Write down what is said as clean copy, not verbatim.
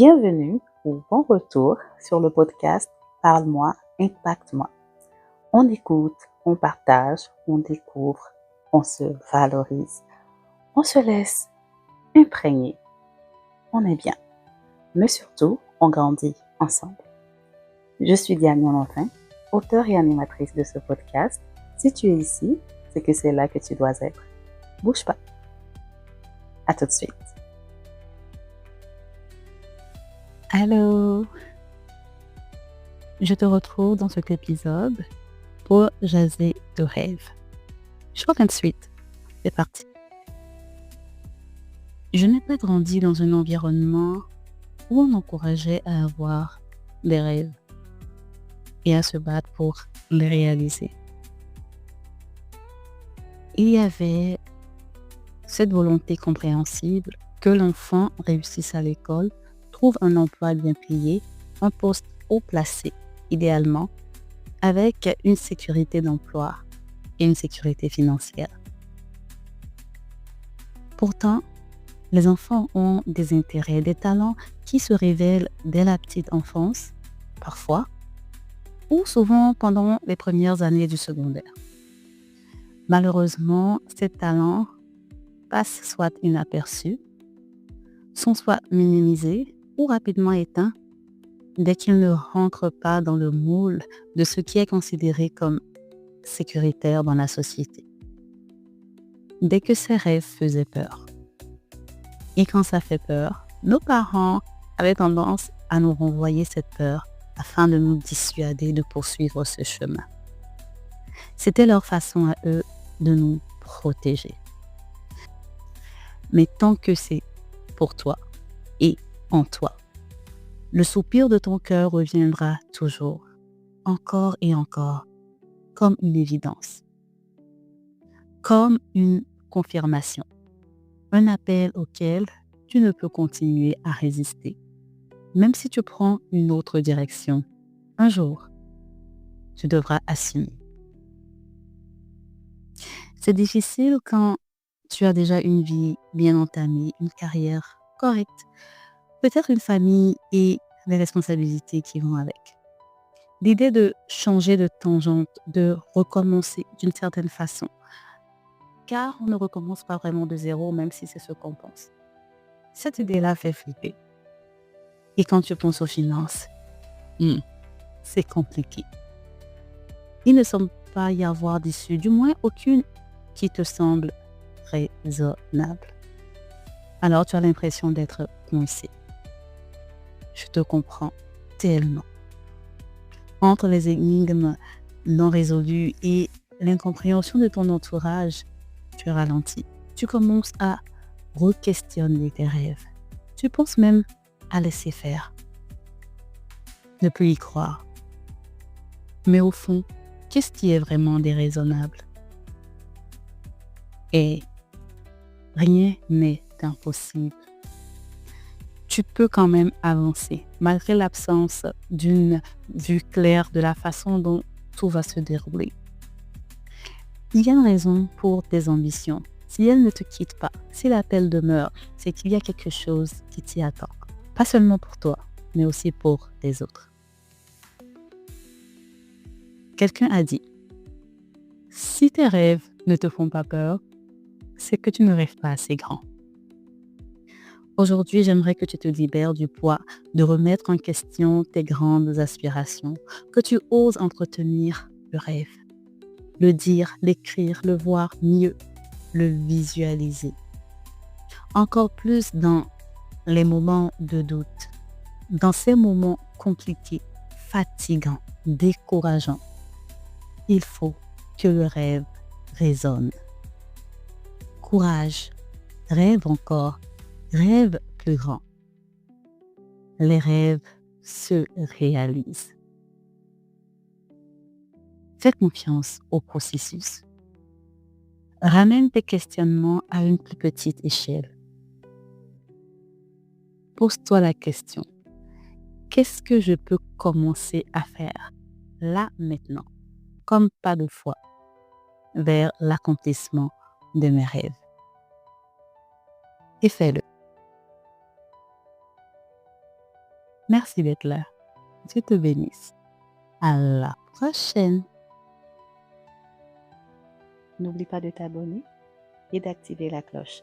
Bienvenue ou bon retour sur le podcast Parle-moi, impacte-moi. On écoute, on partage, on découvre, on se valorise, on se laisse imprégner. On est bien, mais surtout, on grandit ensemble. Je suis Diane Enfin, auteure et animatrice de ce podcast. Si tu es ici, c'est que c'est là que tu dois être. Bouge pas. À tout de suite. Allô, je te retrouve dans cet épisode pour jaser de rêve. Short and sweet, c'est parti. Je n'ai pas grandi dans un environnement où on encourageait à avoir des rêves et à se battre pour les réaliser. Il y avait cette volonté compréhensible que l'enfant réussisse à l'école, trouve un emploi bien payé, un poste haut placé, idéalement, avec une sécurité d'emploi et une sécurité financière. Pourtant, les enfants ont des intérêts, des talents qui se révèlent dès la petite enfance, parfois, ou souvent pendant les premières années du secondaire. Malheureusement, ces talents passent soit inaperçus, sont soit minimisés ou rapidement éteints dès qu'ils ne rentrent pas dans le moule de ce qui est considéré comme sécuritaire dans la société. Dès que ces rêves faisaient peur. Et quand ça fait peur, nos parents avaient tendance à nous renvoyer cette peur afin de nous dissuader de poursuivre ce chemin. C'était leur façon à eux de nous protéger. Mais tant que c'est pour toi et en toi, le soupir de ton cœur reviendra toujours, encore et encore, comme une évidence, comme une confirmation, un appel auquel tu ne peux continuer à résister. Même si tu prends une autre direction, un jour, tu devras assumer. C'est difficile quand tu as déjà une vie bien entamée, une carrière correcte, peut-être une famille et les responsabilités qui vont avec. L'idée de changer de tangente, de recommencer d'une certaine façon, car on ne recommence pas vraiment de zéro, même si c'est ce qu'on pense. Cette idée-là fait flipper. Et quand tu penses aux finances, c'est compliqué. Il ne semble pas y avoir d'issue, du moins aucune qui te semble raisonnable. Alors tu as l'impression d'être coincé. Je te comprends tellement. Entre les énigmes non résolues et l'incompréhension de ton entourage, tu ralentis. Tu commences à re-questionner tes rêves. Tu penses même à laisser faire. Ne plus y croire. Mais au fond, qu'est-ce qui est vraiment déraisonnable? Et rien n'est impossible. Tu peux quand même avancer, malgré l'absence d'une vue claire de la façon dont tout va se dérouler. Il y a une raison pour tes ambitions. Si elles ne te quittent pas, si l'appel demeure, c'est qu'il y a quelque chose qui t'y attend. Pas seulement pour toi, mais aussi pour les autres. Quelqu'un a dit, si tes rêves ne te font pas peur, c'est que tu ne rêves pas assez grand. Aujourd'hui, j'aimerais que tu te libères du poids de remettre en question tes grandes aspirations, que tu oses entretenir le rêve, le dire, l'écrire, le voir mieux, le visualiser. Encore plus dans les moments de doute, dans ces moments compliqués, fatigants, décourageants. Il faut que le rêve résonne. Courage, rêve encore, rêve plus grand. Les rêves se réalisent. Fais confiance au processus. Ramène tes questionnements à une plus petite échelle. Pose-toi la question. Qu'est-ce que je peux commencer à faire là maintenant, comme pas de fois, vers l'accomplissement de mes rêves? Et fais-le. Merci d'être là. Dieu te bénisse. À la prochaine. N'oublie pas de t'abonner et d'activer la cloche.